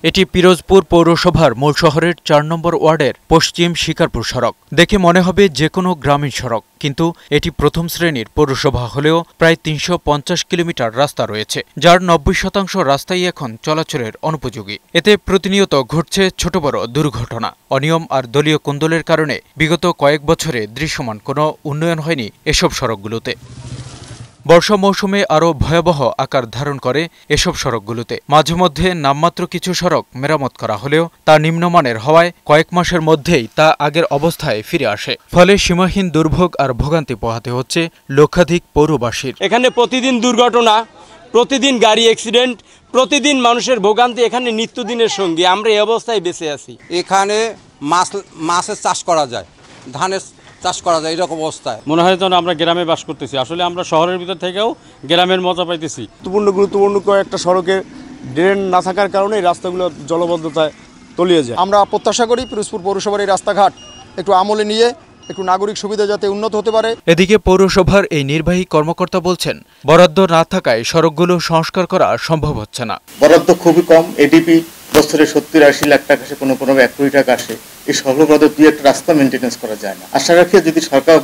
এটি পিরোজপুর পৌরসভার মূল শহরের ৪ নম্বর ওয়ার্ডের পশ্চিম শিকারপুর সড়ক। দেখে মনে হবে যে কোনো গ্রামীণ সড়ক, কিন্তু এটি প্রথম শ্রেণীর পৌরসভা হলেও প্রায় ৩৫০ কিলোমিটার রাস্তা রয়েছে, যার ৯০% রাস্তাই এখন চলাচলের অনুপযোগী। এতে প্রতিনিয়ত ঘটছে ছোট বড় দুর্ঘটনা। অনিয়ম আর দলীয় কোন্দলের কারণে বিগত কয়েক বছরে দৃশ্যমান কোনো উন্নয়ন হয়নি এসব সড়কগুলোতে। বর্ষা মৌসুমে আরও ভয়াবহ আকার ধারণ করে এসব সড়কগুলোতে। মাঝে মধ্যে নামমাত্র কিছু সড়ক মেরামত করা হলেও তা নিম্নমানের হওয়ায় কয়েক মাসের মধ্যেই তা আগের অবস্থায় ফিরে আসে। ফলে সীমাহীন দুর্ভোগ আর ভোগান্তি পোহাতে হচ্ছে লক্ষাধিক পৌরবাসীর। এখানে প্রতিদিন দুর্ঘটনা, প্রতিদিন গাড়ি অ্যাক্সিডেন্ট, প্রতিদিন মানুষের ভোগান্তি এখানে নিত্যদিনের সঙ্গী। আমরা এই অবস্থায় বেঁচে আছি। এখানে মাছের চাষ করা যায়, ধানের চাষ করা যায়, এরকম অবস্থায় মনে হয় যেন আমরা গ্রামে বাস করতেছি। আসলে আমরা শহরের ভিতর থেকেও গ্রামের মজা পাইতেছি। গুরুত্বপূর্ণ কয়েকটা সড়কে ড্রেন না থাকার কারণে এই রাস্তাগুলো জলবদ্ধতায় তলিয়ে যায়। আমরা প্রত্যাশা করি পিরোজপুর পৌরসভার এই রাস্তাঘাট একটু আমলে নিয়ে একটু নাগরিক সুবিধা যাতে উন্নত হতে পারে। এদিকে পৌরসভার এই নির্বাহী কর্মকর্তা বলছেন, বরাদ্দ না থাকায় সড়কগুলো সংস্কার করা সম্ভব হচ্ছে না। বরাদ্দ খুবই কম। এডিপি বছরে ৭০-৮০ লাখ টাকা আসে, কোনো ১ কোটি টাকা আসে। এই সর্বপ্রথম ২-১টা রাস্তা মেনটেন্যান্স করা যায় না। আশা রাখি যদি সরকার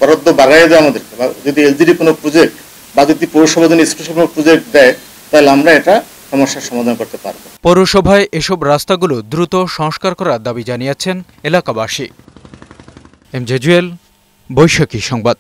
বরাদ্দ বাড়াই দেয় আমাদেরকে, বা যদি এলজিডি কোনো প্রজেক্ট বা যদি পৌরসভা যদি স্পেশাল কোনো প্রজেক্ট দেয়, তাহলে আমরা এটা সমস্যার সমাধান করতে পারবো। পৌরসভায় এসব রাস্তাগুলো দ্রুত সংস্কার করার দাবি জানিয়েছেন এলাকাবাসী। এমজে জুয়েল, বৈশাখী সংবাদ।